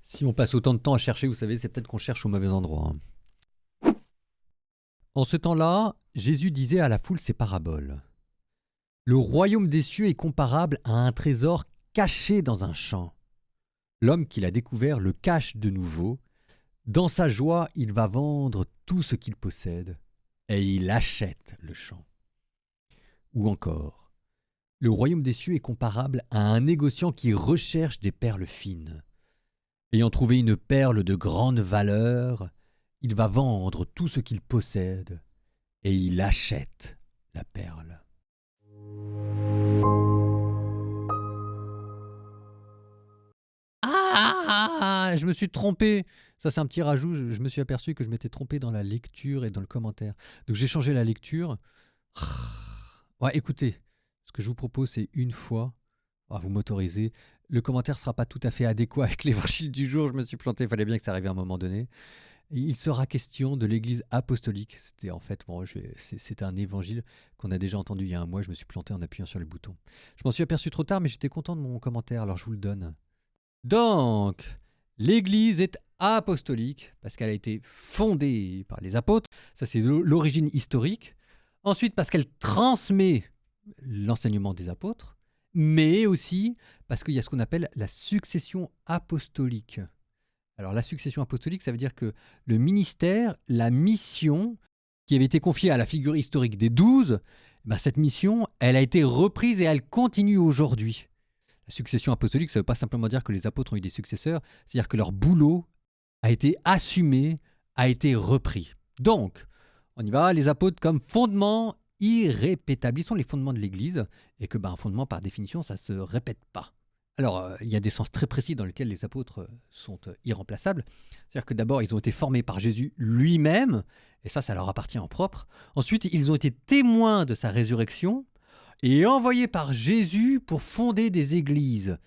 Si on passe autant de temps à chercher, vous savez, c'est peut-être qu'on cherche au mauvais endroit, hein. En ce temps-là, Jésus disait à la foule ces paraboles. Le royaume des cieux est comparable à un trésor caché dans un champ. L'homme qui l'a découvert le cache de nouveau. Dans sa joie, il va vendre tout ce qu'il possède et il achète le champ. Ou encore, le royaume des cieux est comparable à un négociant qui recherche des perles fines. Ayant trouvé une perle de grande valeur, il va vendre tout ce qu'il possède et il achète la perle. Ah, je me suis trompé. Ça, c'est un petit rajout. Je me suis aperçu que je m'étais trompé dans la lecture et dans le commentaire. Donc, j'ai changé la lecture. Ouais, écoutez, ce que je vous propose, c'est une fois. Vous m'autorisez. Le commentaire ne sera pas tout à fait adéquat avec l'évangile du jour. Je me suis planté. Il fallait bien que ça arrive à un moment donné. Il sera question de l'Église apostolique. C'était en fait, c'était un évangile qu'on a déjà entendu il y a un mois. Je me suis planté en appuyant sur le bouton. Je m'en suis aperçu trop tard, mais j'étais content de mon commentaire, alors je vous le donne. Donc, l'Église est apostolique parce qu'elle a été fondée par les apôtres. Ça, c'est l'origine historique. Ensuite, parce qu'elle transmet l'enseignement des apôtres, mais aussi parce qu'il y a ce qu'on appelle la succession apostolique. Alors, la succession apostolique, ça veut dire que le ministère, la mission qui avait été confiée à la figure historique des 12, cette mission, elle a été reprise et elle continue aujourd'hui. La succession apostolique, ça ne veut pas simplement dire que les apôtres ont eu des successeurs, c'est-à-dire que leur boulot a été assumé, a été repris. Donc, on y va, les apôtres comme fondement irrépétable. Ils sont les fondements de l'Église, et que un fondement, par définition, ça ne se répète pas. Alors, il y a des sens très précis dans lesquels les apôtres sont irremplaçables. C'est-à-dire que d'abord, ils ont été formés par Jésus lui-même, et ça leur appartient en propre. Ensuite, ils ont été témoins de sa résurrection, et envoyés par Jésus pour fonder des églises.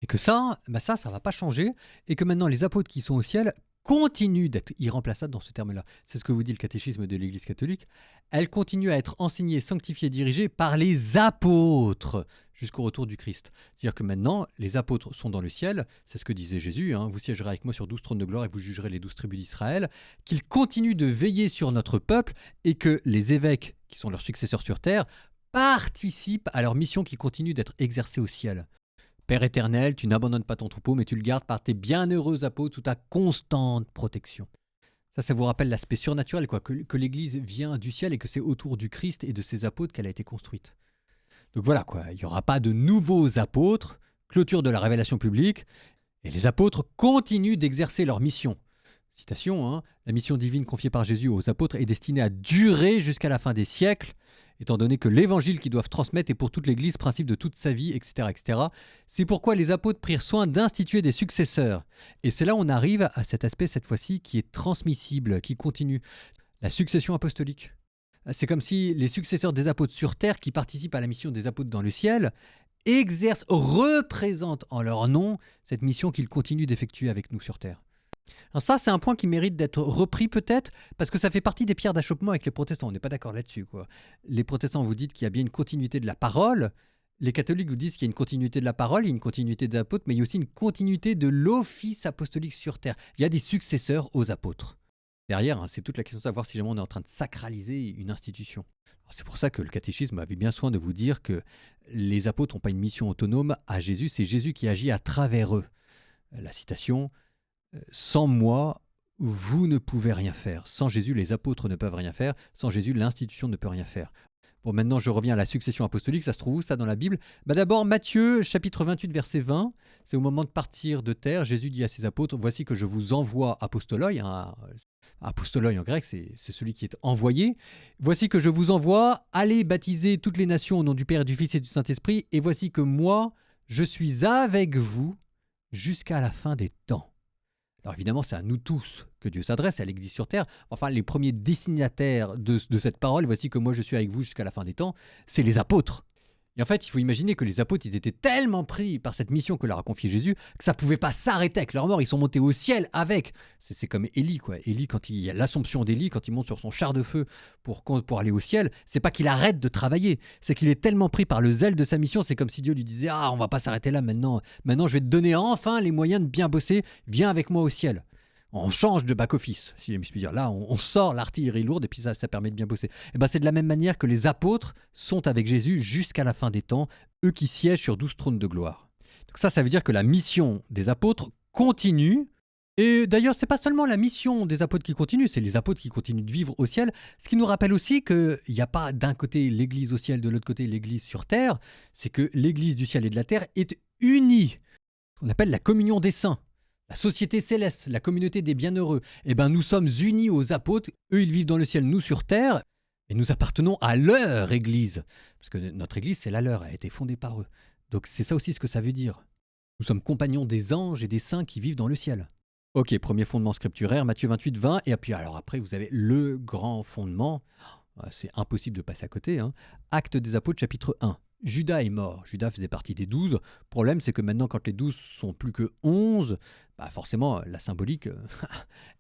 Et que ça ne va pas changer, et que maintenant les apôtres qui sont au ciel continuent d'être irremplaçables dans ce terme-là. C'est ce que vous dit le catéchisme de l'Église catholique. Elle continue à être enseignée, sanctifiée, dirigée par les apôtres jusqu'au retour du Christ. C'est-à-dire que maintenant, les apôtres sont dans le ciel, c'est ce que disait Jésus, vous siégerez avec moi sur 12 trônes de gloire et vous jugerez les 12 tribus d'Israël, qu'ils continuent de veiller sur notre peuple et que les évêques, qui sont leurs successeurs sur terre, participent à leur mission qui continue d'être exercée au ciel. Père éternel, tu n'abandonnes pas ton troupeau, mais tu le gardes par tes bienheureux apôtres sous ta constante protection. Ça vous rappelle l'aspect surnaturel, que l'Église vient du ciel et que c'est autour du Christ et de ses apôtres qu'elle a été construite. Donc voilà, il n'y aura pas de nouveaux apôtres, clôture de la révélation publique, et les apôtres continuent d'exercer leur mission. Citation, la mission divine confiée par Jésus aux apôtres est destinée à durer jusqu'à la fin des siècles, étant donné que l'évangile qu'ils doivent transmettre est pour toute l'Église principe de toute sa vie, etc., etc. C'est pourquoi les apôtres prirent soin d'instituer des successeurs. Et c'est là où on arrive à cet aspect, cette fois-ci, qui est transmissible, qui continue. La succession apostolique. C'est comme si les successeurs des apôtres sur terre, qui participent à la mission des apôtres dans le ciel, exercent, représentent en leur nom cette mission qu'ils continuent d'effectuer avec nous sur terre. Alors ça, c'est un point qui mérite d'être repris peut-être, parce que ça fait partie des pierres d'achoppement avec les protestants. On n'est pas d'accord là-dessus, Les protestants, vous dites qu'il y a bien une continuité de la parole. Les catholiques vous disent qu'il y a une continuité de la parole, il y a une continuité des apôtres, mais il y a aussi une continuité de l'office apostolique sur terre. Il y a des successeurs aux apôtres. Derrière, c'est toute la question de savoir si jamais on est en train de sacraliser une institution. Alors, c'est pour ça que le catéchisme avait bien soin de vous dire que les apôtres n'ont pas une mission autonome à Jésus, c'est Jésus qui agit à travers eux. La citation... Sans moi, vous ne pouvez rien faire. Sans Jésus, les apôtres ne peuvent rien faire. Sans Jésus, l'institution ne peut rien faire. Bon, maintenant, je reviens à la succession apostolique. Ça se trouve où, ça, dans la Bible ? D'abord, Matthieu, chapitre 28, verset 20. C'est au moment de partir de terre. Jésus dit à ses apôtres, « Voici que je vous envoie apostoloi ». Apostoloi en grec, c'est celui qui est envoyé. « Voici que je vous envoie. Allez baptiser toutes les nations au nom du Père et du Fils et du Saint-Esprit. Et voici que moi, je suis avec vous jusqu'à la fin des temps. » Alors évidemment, c'est à nous tous que Dieu s'adresse, à l'Église sur terre. Enfin, les premiers destinataires de cette parole, voici que moi je suis avec vous jusqu'à la fin des temps, c'est les apôtres. Et en fait, il faut imaginer que les apôtres, ils étaient tellement pris par cette mission que leur a confiée Jésus que ça pouvait pas s'arrêter avec leur mort. Ils sont montés au ciel avec. C'est comme Élie, quoi. Élie, quand il y a l'assomption d'Élie, quand il monte sur son char de feu pour aller au ciel, c'est pas qu'il arrête de travailler, c'est qu'il est tellement pris par le zèle de sa mission. C'est comme si Dieu lui disait: ah, on va pas s'arrêter là maintenant. Maintenant, je vais te donner enfin les moyens de bien bosser. Viens avec moi au ciel. On change de back-office, si je puis dire. Là, on sort l'artillerie lourde et puis ça permet de bien bosser. Et ben, c'est de la même manière que les apôtres sont avec Jésus jusqu'à la fin des temps, eux qui siègent sur 12 trônes de gloire. Donc ça veut dire que la mission des apôtres continue. Et d'ailleurs, c'est pas seulement la mission des apôtres qui continue, c'est les apôtres qui continuent de vivre au ciel. Ce qui nous rappelle aussi qu'il n'y a pas d'un côté l'Église au ciel, de l'autre côté l'Église sur terre. C'est que l'Église du ciel et de la terre est unie. On appelle la communion des saints. La société céleste, la communauté des bienheureux, eh ben nous sommes unis aux apôtres. Eux, ils vivent dans le ciel, nous sur terre, et nous appartenons à leur Église. Parce que notre Église, c'est la leur, elle a été fondée par eux. Donc c'est ça aussi ce que ça veut dire. Nous sommes compagnons des anges et des saints qui vivent dans le ciel. Ok, premier fondement scripturaire, Matthieu 28, 20, et puis alors après, vous avez le grand fondement, c'est impossible de passer à côté, hein. Actes des apôtres, chapitre 1. Judas est mort. Judas faisait partie des 12. Le problème, c'est que maintenant, quand les 12 sont plus que 11, bah forcément, la symbolique,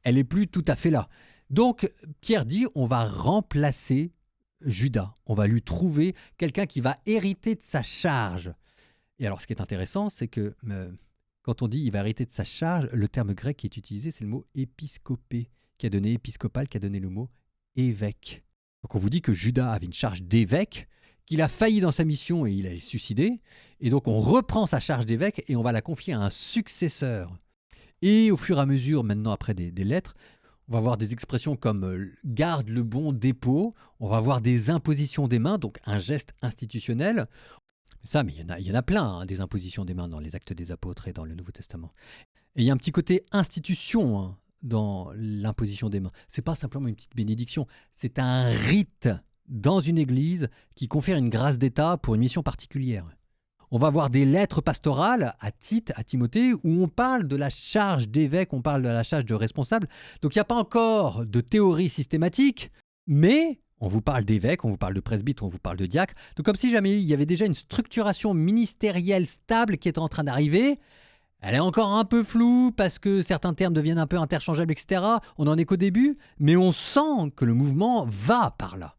elle n'est plus tout à fait là. Donc, Pierre dit, on va remplacer Judas. On va lui trouver quelqu'un qui va hériter de sa charge. Et alors, ce qui est intéressant, c'est que quand on dit il va hériter de sa charge, le terme grec qui est utilisé, c'est le mot épiscopé, qui a donné épiscopal, qui a donné le mot évêque. Donc, on vous dit que Judas avait une charge d'évêque, qu'il a failli dans sa mission et il allait se suicider. Et donc on reprend sa charge d'évêque et on va la confier à un successeur. Et au fur et à mesure, maintenant après des lettres, on va voir des expressions comme garde le bon dépôt, on va voir des impositions des mains, donc un geste institutionnel. Ça, mais il y en a plein, hein, des impositions des mains dans les Actes des Apôtres et dans le Nouveau Testament. Et il y a un petit côté institution, hein, dans l'imposition des mains. C'est pas simplement une petite bénédiction, c'est un rite dans une église qui confère une grâce d'État pour une mission particulière. On va voir des lettres pastorales à Tite, à Timothée, où on parle de la charge d'évêque, on parle de la charge de responsable. Donc il n'y a pas encore de théorie systématique, mais on vous parle d'évêque, on vous parle de presbytre, on vous parle de diacre. Donc comme si jamais il y avait déjà une structuration ministérielle stable qui est en train d'arriver. Elle est encore un peu floue parce que certains termes deviennent un peu interchangeables, etc. On n'en est qu'au début, mais on sent que le mouvement va par là.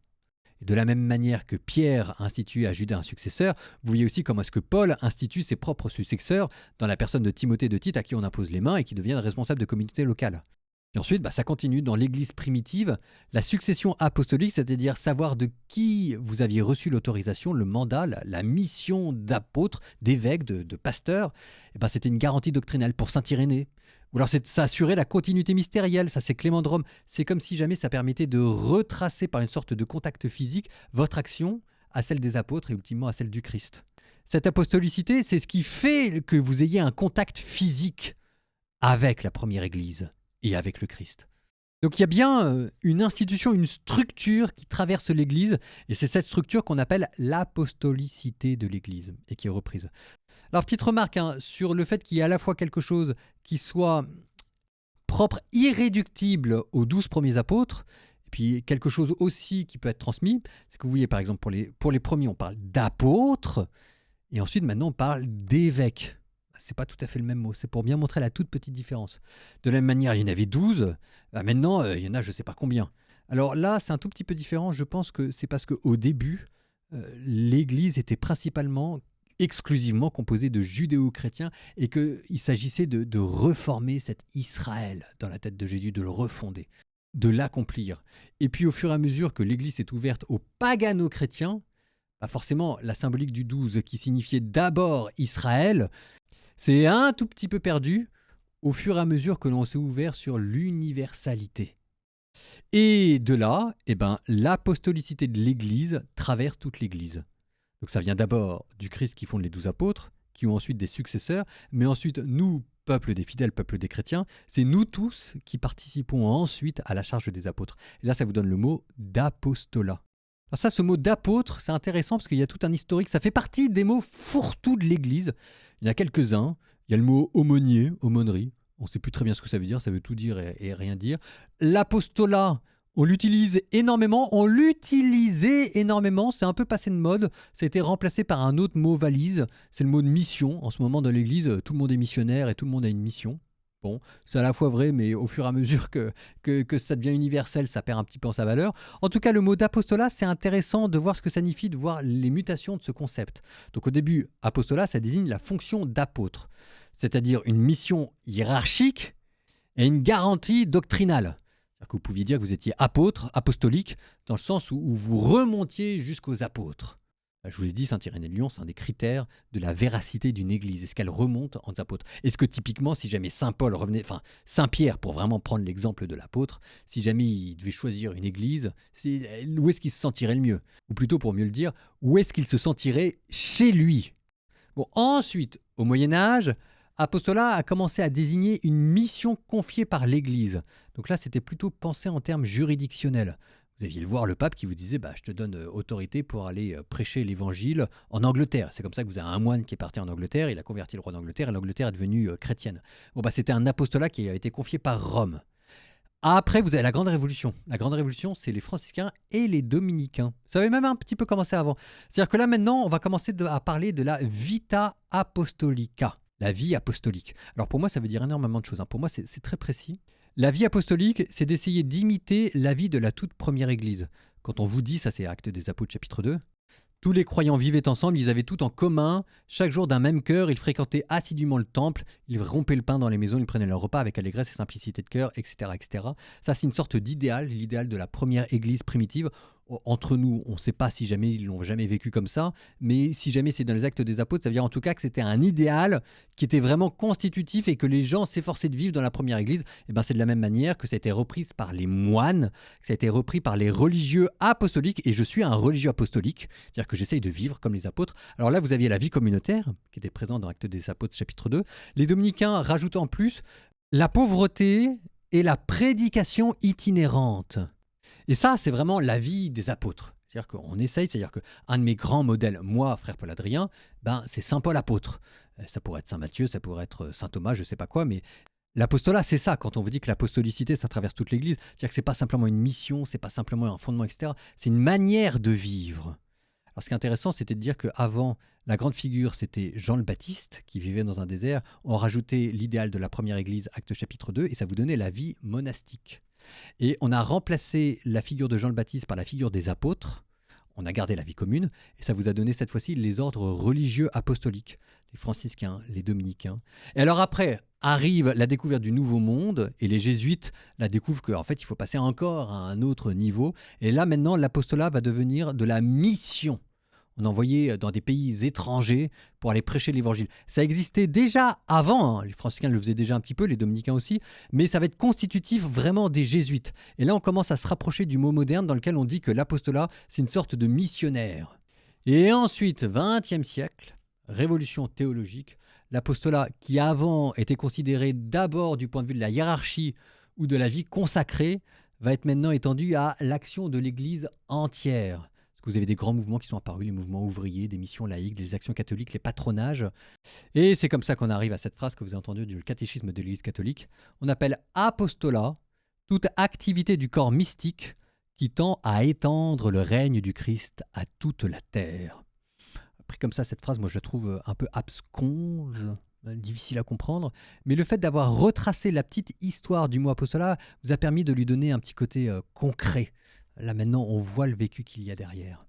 Et de la même manière que Pierre institue à Judas un successeur, vous voyez aussi comment est-ce que Paul institue ses propres successeurs dans la personne de Timothée de Tite à qui on impose les mains et qui deviennent responsables de communautés locales. Et ensuite, ça continue dans l'église primitive, la succession apostolique, c'est-à-dire savoir de qui vous aviez reçu l'autorisation, le mandat, la mission d'apôtre, d'évêque, de pasteur. Et c'était une garantie doctrinale pour saint Irénée. Ou alors c'est de s'assurer la continuité mystérielle, ça c'est Clément de Rome. C'est comme si jamais ça permettait de retracer par une sorte de contact physique votre action à celle des apôtres et ultimement à celle du Christ. Cette apostolicité, c'est ce qui fait que vous ayez un contact physique avec la première église et avec le Christ. Donc il y a bien une institution, une structure qui traverse l'Église, et c'est cette structure qu'on appelle l'apostolicité de l'Église, et qui est reprise. Alors petite remarque sur le fait qu'il y ait à la fois quelque chose qui soit propre, irréductible aux 12 premiers apôtres, et puis quelque chose aussi qui peut être transmis, c'est que vous voyez par exemple pour les premiers on parle d'apôtres, et ensuite maintenant on parle d'évêques. C'est pas tout à fait le même mot, c'est pour bien montrer la toute petite différence. De la même manière, il y en avait 12, maintenant il y en a je sais pas combien. Alors là, c'est un tout petit peu différent, je pense que c'est parce qu'au début, l'Église était principalement, exclusivement composée de judéo-chrétiens et qu'il s'agissait de reformer cet Israël dans la tête de Jésus, de le refonder, de l'accomplir. Et puis au fur et à mesure que l'Église est ouverte aux pagano-chrétiens, forcément la symbolique du 12 qui signifiait d'abord Israël, c'est un tout petit peu perdu au fur et à mesure que l'on s'est ouvert sur l'universalité. Et de là, l'apostolicité de l'Église traverse toute l'Église. Donc ça vient d'abord du Christ qui fonde les 12 apôtres, qui ont ensuite des successeurs, mais ensuite nous, peuple des fidèles, peuple des chrétiens, c'est nous tous qui participons ensuite à la charge des apôtres. Et là, ça vous donne le mot d'apostolat. Alors ça, ce mot d'apôtre, c'est intéressant parce qu'il y a tout un historique, ça fait partie des mots fourre-tout de l'Église. Il y en a quelques-uns, il y a le mot aumônier, aumônerie, on ne sait plus très bien ce que ça veut dire tout dire et rien dire. L'apostolat, On l'utilise énormément, on l'utilisait énormément, c'est un peu passé de mode, ça a été remplacé par un autre mot valise, c'est le mot de mission. En ce moment dans l'église, tout le monde est missionnaire et tout le monde a une mission. Bon, c'est à la fois vrai, mais au fur et à mesure que ça devient universel, ça perd un petit peu en sa valeur. En tout cas, le mot d'apostolat, c'est intéressant de voir ce que ça signifie, de voir les mutations de ce concept. Donc au début, apostolat, ça désigne la fonction d'apôtre, c'est-à-dire une mission hiérarchique et une garantie doctrinale. C'est-à-dire que vous pouviez dire que vous étiez apôtre, apostolique, dans le sens où vous remontiez jusqu'aux apôtres. Je vous l'ai dit, Saint-Irénée de Lyon, c'est un des critères de la véracité d'une église. Est-ce qu'elle remonte aux apôtres? Est-ce que typiquement, si jamais Saint Paul revenait, enfin Saint-Pierre, pour vraiment prendre l'exemple de l'apôtre, si jamais il devait choisir une église, où est-ce qu'il se sentirait le mieux? Ou plutôt, pour mieux le dire, où est-ce qu'il se sentirait chez lui? Bon, ensuite, au Moyen-Âge, apostolat a commencé à désigner une mission confiée par l'Église. Donc là, c'était plutôt pensé en termes juridictionnels. Vous aviez le voir le pape qui vous disait je te donne autorité pour aller prêcher l'évangile en Angleterre. C'est comme ça que vous avez un moine qui est parti en Angleterre, il a converti le roi d'Angleterre et l'Angleterre est devenue chrétienne. Bon, c'était un apostolat qui a été confié par Rome. Après, vous avez la Grande Révolution. La Grande Révolution, c'est les franciscains et les dominicains. Ça avait même un petit peu commencé avant. C'est-à-dire que là, maintenant, on va commencer à parler de la vita apostolica, la vie apostolique. Alors pour moi, ça veut dire énormément de choses. Pour moi, c'est très précis. La vie apostolique, c'est d'essayer d'imiter la vie de la toute première Église. Quand on vous dit, ça c'est Actes des Apôtres chapitre 2, tous les croyants vivaient ensemble, ils avaient tout en commun. Chaque jour d'un même cœur, ils fréquentaient assidûment le temple, ils rompaient le pain dans les maisons, ils prenaient leur repas avec allégresse et simplicité de cœur, etc., etc. Ça, c'est une sorte d'idéal, l'idéal de la première église primitive. Entre nous, on ne sait pas si jamais ils l'ont jamais vécu comme ça, mais si jamais c'est dans les Actes des Apôtres, ça veut dire en tout cas que c'était un idéal qui était vraiment constitutif et que les gens s'efforçaient de vivre dans la première église. Et ben c'est de la même manière que ça a été repris par les moines, que ça a été repris par les religieux apostoliques, et je suis un religieux apostolique, c'est-à-dire que j'essaye de vivre comme les apôtres. Alors là, vous aviez la vie communautaire, qui était présente dans Actes des Apôtres chapitre 2. Les dominicains rajoutent en plus la pauvreté et la prédication itinérante. Et ça, c'est vraiment la vie des apôtres. C'est-à-dire qu'on essaye, c'est-à-dire qu'un de mes grands modèles, moi, frère Paul Adrien, c'est Saint Paul apôtre. Ça pourrait être Saint Matthieu, ça pourrait être Saint Thomas, je ne sais pas quoi, mais l'apostolat, c'est ça. Quand on vous dit que l'apostolicité, ça traverse toute l'Église, c'est-à-dire que ce n'est pas simplement une mission, ce n'est pas simplement un fondement, etc. C'est une manière de vivre. Alors ce qui est intéressant, c'était de dire qu'avant, la grande figure, c'était Jean le Baptiste, qui vivait dans un désert. On rajoutait l'idéal de la première Église, Actes chapitre 2, et ça vous donnait la vie monastique. Et on a remplacé la figure de Jean le Baptiste par la figure des apôtres. On a gardé la vie commune, et ça vous a donné cette fois-ci les ordres religieux apostoliques, les franciscains, les dominicains. Et alors après, arrive la découverte du Nouveau Monde, et les jésuites la découvrent qu'en fait, il faut passer encore à un autre niveau. Et là, maintenant, l'apostolat va devenir de la mission. On envoyait dans des pays étrangers pour aller prêcher l'évangile. Ça existait déjà avant, les franciscains le faisaient déjà un petit peu, les dominicains aussi, mais ça va être constitutif vraiment des jésuites. Et là, on commence à se rapprocher du mot moderne dans lequel on dit que l'apostolat, c'est une sorte de missionnaire. Et ensuite, 20e siècle, révolution théologique, l'apostolat qui avant était considéré d'abord du point de vue de la hiérarchie ou de la vie consacrée, va être maintenant étendu à l'action de l'Église entière. Vous avez des grands mouvements qui sont apparus, les mouvements ouvriers, des missions laïques, des actions catholiques, les patronages. Et c'est comme ça qu'on arrive à cette phrase que vous avez entendue du catéchisme de l'Église catholique. On appelle apostolat toute activité du corps mystique qui tend à étendre le règne du Christ à toute la terre. Pris comme ça, cette phrase, moi je la trouve un peu absconse, difficile à comprendre. Mais le fait d'avoir retracé la petite histoire du mot apostolat vous a permis de lui donner un petit côté concret. Là maintenant, on voit le vécu qu'il y a derrière.